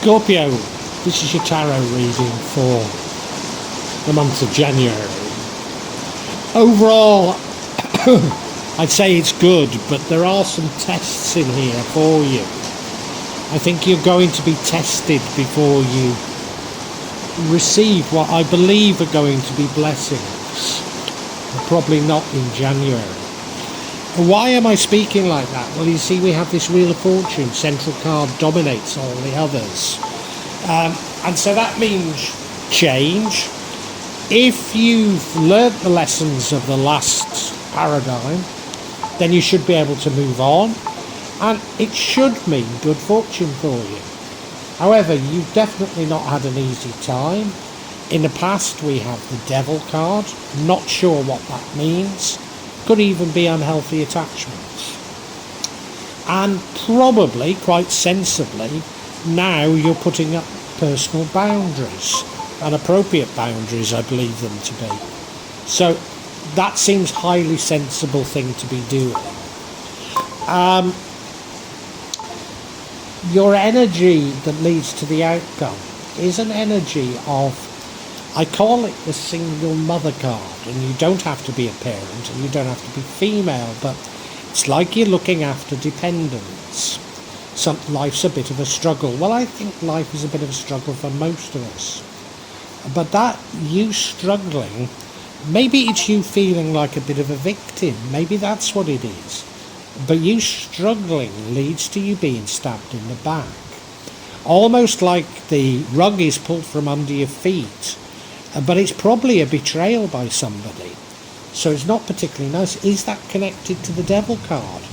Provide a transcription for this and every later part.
Scorpio, this is your tarot reading for the month of January. Overall, I'd say it's good, but there are some tests in here for you. I think you're going to be tested before you receive what I believe are going to be blessings. Probably not in January. Why am I speaking like that? Well, you see, we have this Wheel of Fortune. Central card dominates all the others. And so that means change. If you've learnt the lessons of the last paradigm, then you should be able to move on. And it should mean good fortune for you. However, you've definitely not had an easy time. In the past, we have the Devil card. Not sure what that means. Could even be unhealthy attachments. And probably, quite sensibly, now you're putting up personal boundaries. And appropriate boundaries, I believe them to be. So that seems highly sensible thing to be doing. Your energy that leads to the outcome is an energy of, I call it the single mother card, and you don't have to be a parent and you don't have to be female, but it's like you're looking after dependents. Life's a bit of a struggle. Well, I think life is a bit of a struggle for most of us. But that you struggling, maybe it's you feeling like a bit of a victim. Maybe that's what it is. But you struggling leads to you being stabbed in the back. Almost like the rug is pulled from under your feet. But it's probably a betrayal by somebody. So it's not particularly nice. Is that connected to the Devil card?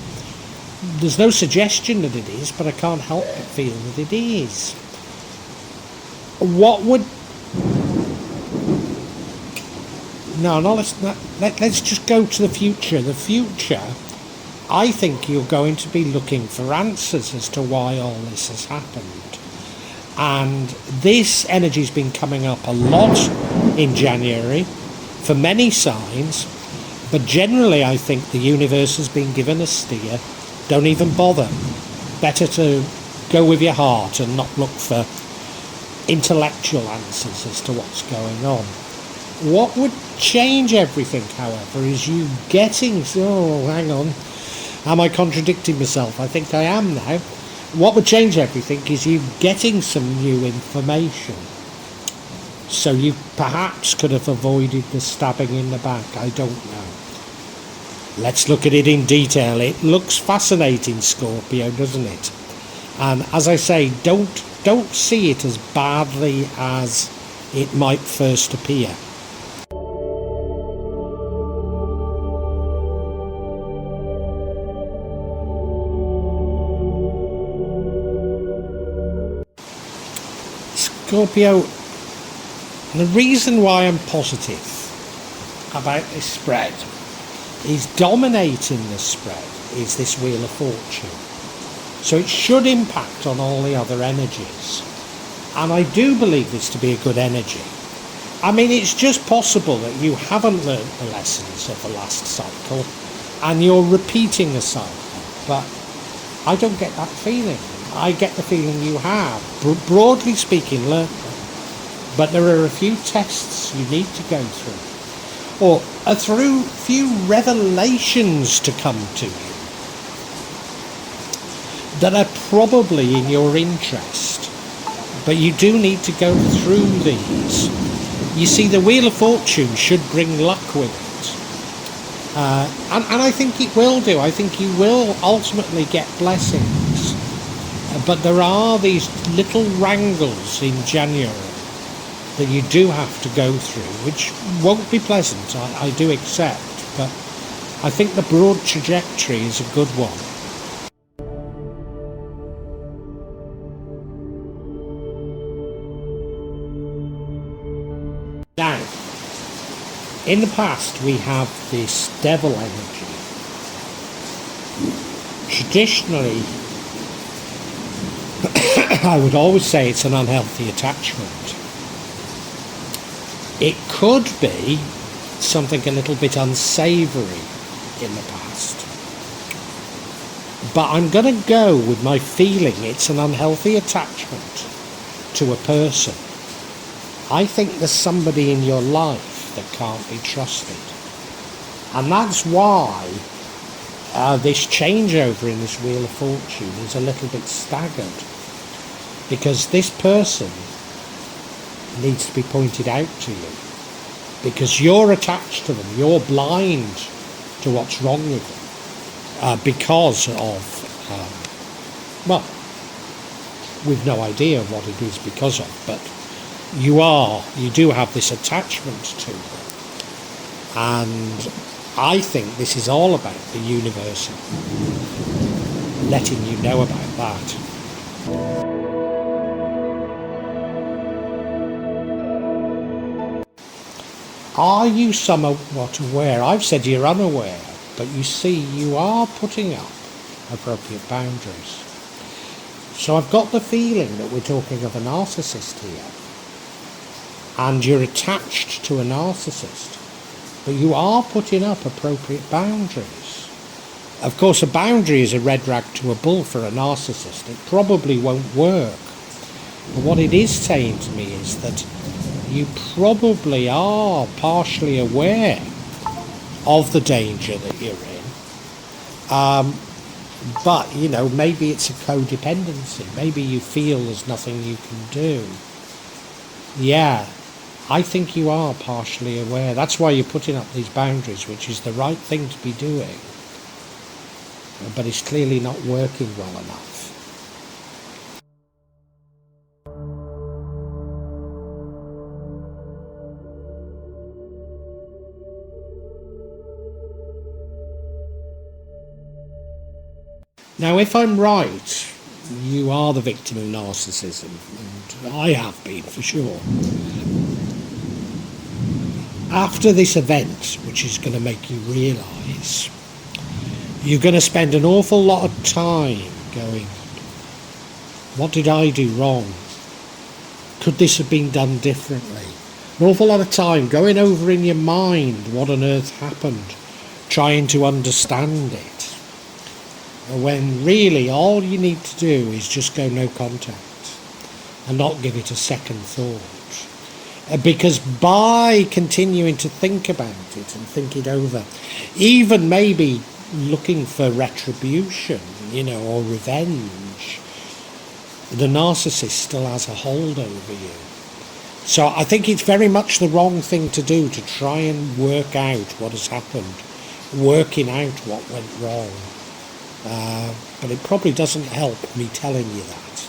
There's no suggestion that it is, but I can't help but feel that it is. What would... No, let's just go to the future. The future, I think you're going to be looking for answers as to why all this has happened. And this energy's been coming up a lot in January for many signs, but generally I think the universe has been given a steer. Don't even bother. Better to go with your heart and not look for intellectual answers as to what's going on. What would change everything, however, is you getting... Oh, hang on. Am I contradicting myself? I think I am now. What would change everything is you getting some new information. So you perhaps could have avoided the stabbing in the back. I don't know. Let's look at it in detail. It looks fascinating, Scorpio, doesn't it? And as I say, don't see it as badly as it might first appear. Scorpio, the reason why I'm positive about this spread is dominating the spread is this Wheel of Fortune. So it should impact on all the other energies. And I do believe this to be a good energy. I mean, it's just possible that you haven't learnt the lessons of the last cycle and you're repeating the cycle. But I don't get that feeling. I get the feeling you have, broadly speaking, learnt them. But there are a few tests you need to go through, or a few revelations to come to you that are probably in your interest. But you do need to go through these. You see, the Wheel of Fortune should bring luck with it. And I think it will do. I think you will ultimately get blessings. But there are these little wrangles in January that you do have to go through, which won't be pleasant, I do accept, but I think the broad trajectory is a good one. Now, in the past we have this Devil energy. Traditionally, I would always say it's an unhealthy attachment. It could be something a little bit unsavoury in the past. But I'm going to go with my feeling it's an unhealthy attachment. to a person. I think there's somebody in your life that can't be trusted. And that's why this changeover in this Wheel of Fortune is a little bit staggered. Because this person needs to be pointed out to you. Because you're attached to them. You're blind to what's wrong with them. Because of, we've no idea what it is because of, but you do have this attachment to them. And I think this is all about the universe letting you know about that. Are you somewhat aware? I've said you're unaware, but you see you are putting up appropriate boundaries. So I've got the feeling that we're talking of a narcissist here. And you're attached to a narcissist. But you are putting up appropriate boundaries. Of course, a boundary is a red rag to a bull for a narcissist. It probably won't work. But what it is saying to me is that you probably are partially aware of the danger that you're in. But, maybe it's a codependency. Maybe you feel there's nothing you can do. Yeah, I think you are partially aware. That's why you're putting up these boundaries, which is the right thing to be doing. But it's clearly not working well enough. Now, if I'm right, you are the victim of narcissism, and I have been for sure. After this event, which is going to make you realise, you're going to spend an awful lot of time going, what did I do wrong? Could this have been done differently? An awful lot of time going over in your mind what on earth happened, trying to understand it. When really all you need to do is just go no contact and not give it a second thought. Because by continuing to think about it and think it over, even maybe looking for retribution, or revenge, the narcissist still has a hold over you. So I think it's very much the wrong thing to do to try and work out what has happened, working out what went wrong. But it probably doesn't help me telling you that,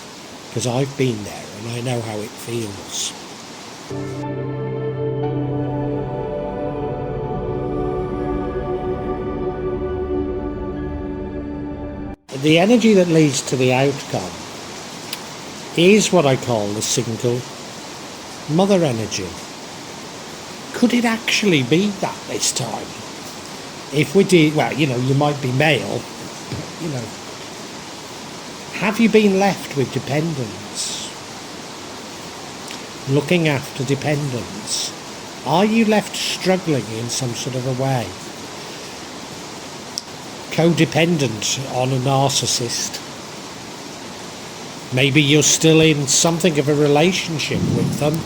because I've been there and I know how it feels. The energy that leads to the outcome is what I call the single mother energy. Could it actually be that this time? If we did, you might be male. Have you been left with dependents? Looking after dependents? Are you left struggling in some sort of a way? Codependent on a narcissist? Maybe you're still in something of a relationship with them,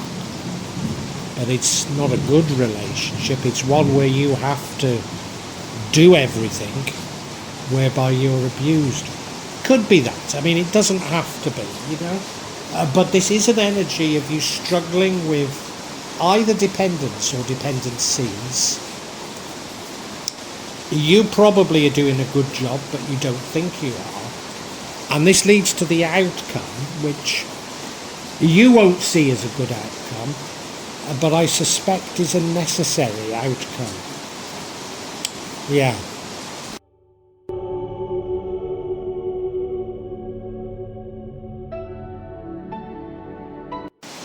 but it's not a good relationship. It's one where you have to do everything, whereby you're abused. Could be that. It doesn't have to be, but this is an energy of you struggling with either dependence or dependencies. You probably are doing a good job, but you don't think you are. And this leads to the outcome, which you won't see as a good outcome, but I suspect is a necessary outcome. Yeah.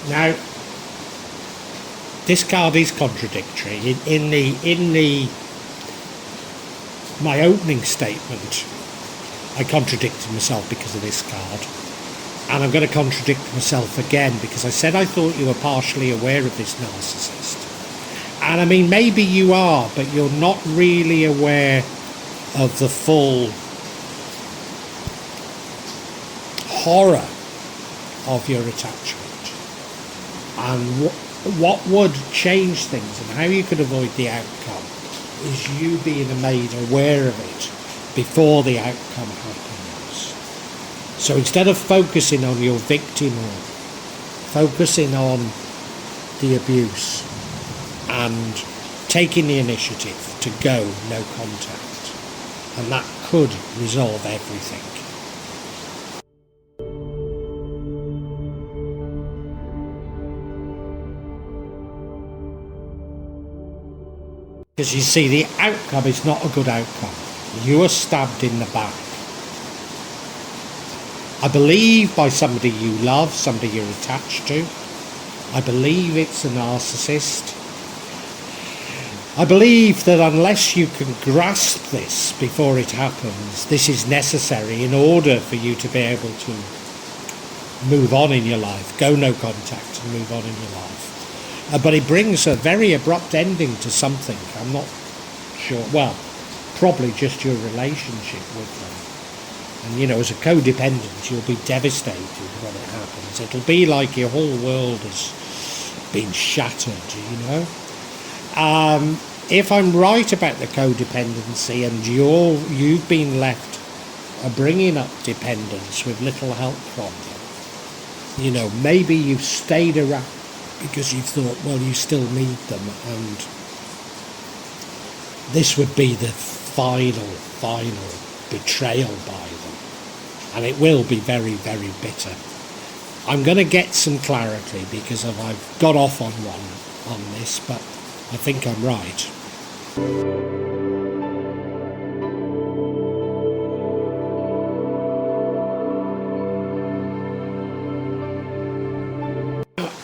Now, this card is contradictory. In my opening statement, I contradicted myself because of this card, and I'm going to contradict myself again because I said I thought you were partially aware of this narcissist, and maybe you are, but you're not really aware of the full horror of your attachment. And what would change things and how you could avoid the outcome is you being made aware of it before the outcome happens. So instead of focusing on your victim or focusing on the abuse and taking the initiative to go no contact, and that could resolve everything. Because you see, the outcome is not a good outcome. You are stabbed in the back. I believe by somebody you love, somebody you're attached to. I believe it's a narcissist. I believe that unless you can grasp this before it happens, this is necessary in order for you to be able to move on in your life, go no contact and move on in your life. But it brings a very abrupt ending to something. I'm not sure. Well, probably just your relationship with them. And, you know, as a codependent, you'll be devastated when it happens. It'll be like your whole world has been shattered, you know. If I'm right about the codependency and you've been left bringing up dependents with little help from them, you know, maybe you've stayed around because you thought, well, you still need them, and this would be the final betrayal by them, and it will be very, very bitter. I'm going to get some clarity because I've got off on this, but I think I'm right.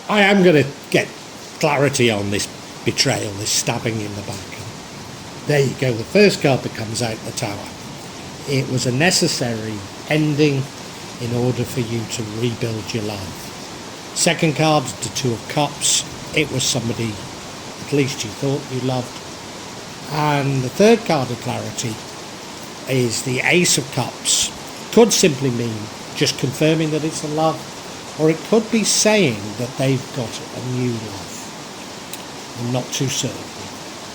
I am going to get clarity on this betrayal, this stabbing in the back. And there you go, the first card that comes out the tower. It was a necessary ending in order for you to rebuild your life. Second card, the Two of Cups. It was somebody at least you thought you loved. And the third card of clarity is the Ace of Cups. Could simply mean just confirming that it's a love, or it could be saying that they've got a new love. I'm not too certain.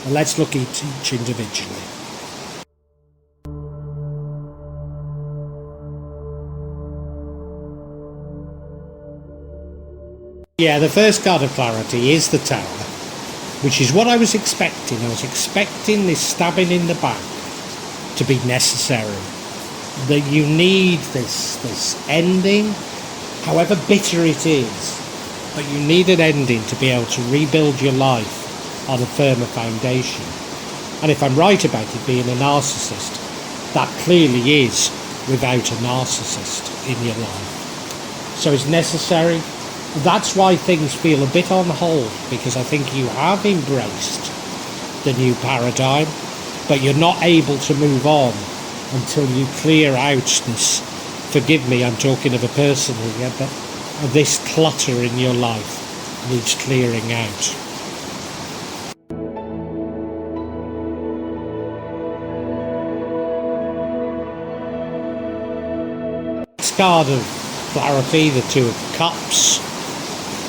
But let's look at each individually. Yeah, the first card of clarity is the Tower, which is what I was expecting. I was expecting this stabbing in the back to be necessary. That you need this ending, however bitter it is, but you need an ending to be able to rebuild your life on a firmer foundation. And if I'm right about it being a narcissist, that clearly is without a narcissist in your life. So it's necessary. That's why things feel a bit on hold, because I think you have embraced the new paradigm, but you're not able to move on until you clear out this, forgive me, I'm talking of a person here, but this clutter in your life needs clearing out. Next card of clarity, the Two of Cups.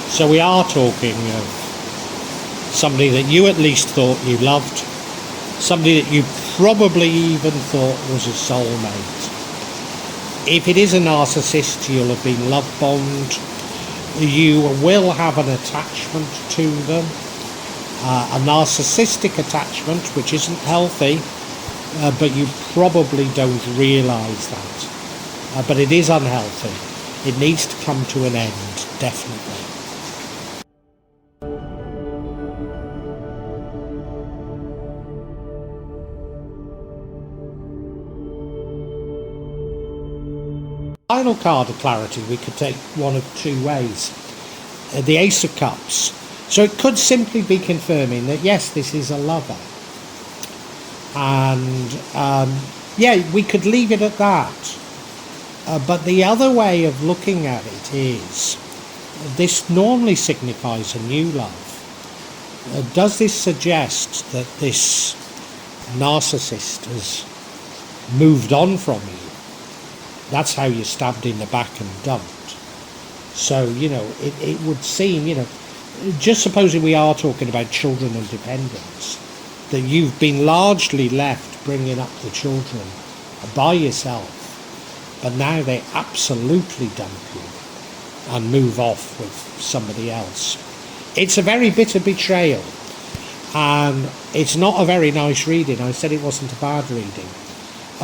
So we are talking of somebody that you at least thought you loved, somebody that you probably even thought was a soulmate. If it is a narcissist, you'll have been love bombed. You will have an attachment to them, a narcissistic attachment, which isn't healthy, but you probably don't realise that. But it is unhealthy. It needs to come to an end, definitely. Final card of clarity, we could take one of two ways. The Ace of Cups. So it could simply be confirming that yes, this is a lover. And yeah, we could leave it at that. But the other way of looking at it is, this normally signifies a new love. Does this suggest that this narcissist has moved on from you? That's how you're stabbed in the back and dumped. So, you know, it would seem, you know, just supposing we are talking about children and dependents, that you've been largely left bringing up the children by yourself, but now they absolutely dump you and move off with somebody else. It's a very bitter betrayal, and it's not a very nice reading. I said it wasn't a bad reading,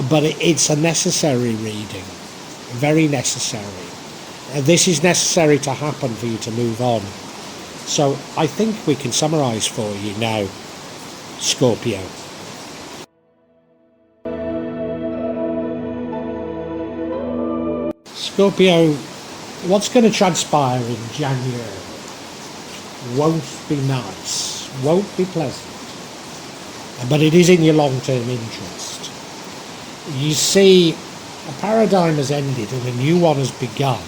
but it's a necessary reading, very necessary. This is necessary to happen for you to move on. So I think we can summarise for you now, Scorpio. Scorpio, what's going to transpire in January won't be nice, won't be pleasant, but it is in your long-term interest. You see, a paradigm has ended and a new one has begun,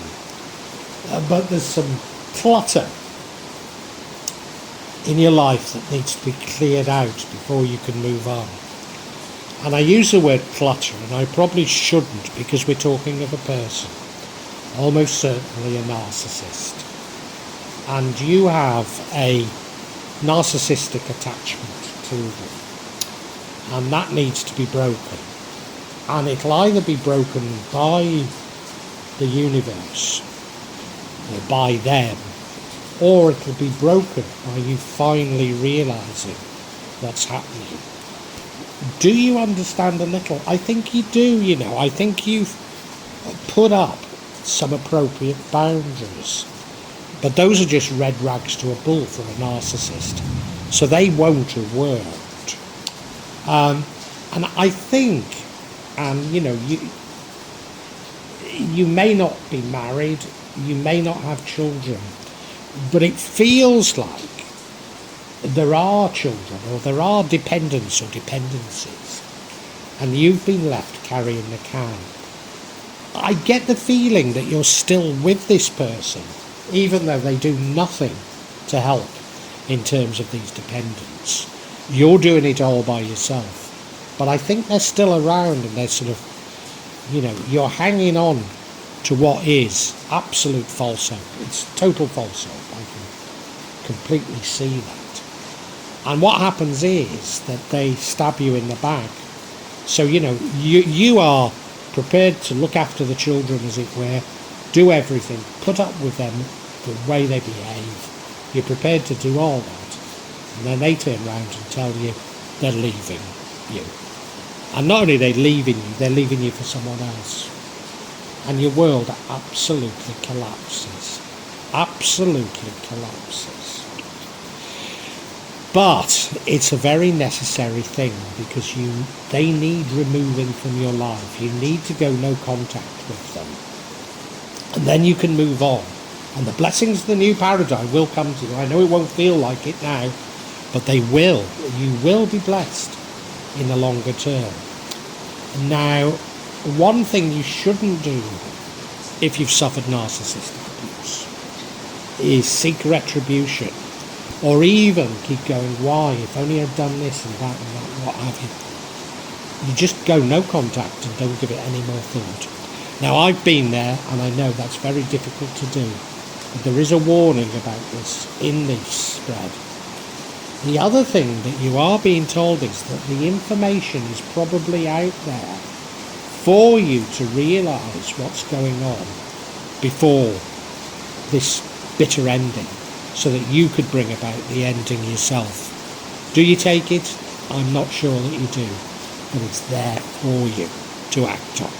but there's some clutter in your life that needs to be cleared out before you can move on. And I use the word clutter, and I probably shouldn't, because we're talking of a person, almost certainly a narcissist. And you have a narcissistic attachment to them, and that needs to be broken. And it'll either be broken by the universe or by them, or it'll be broken by you finally realising what's happening. Do you understand a little? I think you do, you know. I think you've put up some appropriate boundaries, but those are just red rags to a bull for a narcissist, so they won't have worked. And I think, and you know, you may not be married, you may not have children, but it feels like there are children, or there are dependents or dependencies, and you've been left carrying the can. I get the feeling that you're still with this person, even though they do nothing to help in terms of these dependents. You're doing it all by yourself. But I think they're still around, and they're sort of, you know, you're hanging on to what is absolute false hope. It's total false hope. I can completely see that. And what happens is that they stab you in the back. So, you know, you are prepared to look after the children, as it were, do everything, put up with them the way they behave. You're prepared to do all that. And then they turn around and tell you they're leaving you. And not only are they leaving you, they're leaving you for someone else. And your world absolutely collapses. Absolutely collapses. But it's a very necessary thing, because they need removing from your life. You need to go no contact with them. And then you can move on. And the blessings of the new paradigm will come to you. I know it won't feel like it now, but they will. You will be blessed in the longer term. Now, one thing you shouldn't do if you've suffered narcissistic abuse is seek retribution, or even keep going, why, if only I'd done this and that, what have you. You just go no contact and don't give it any more thought. Now, I've been there, and I know that's very difficult to do, but there is a warning about this in this spread. The other thing that you are being told is that the information is probably out there for you to realise what's going on before this bitter ending, so that you could bring about the ending yourself. Do you take it? I'm not sure that you do, but it's there for you to act on.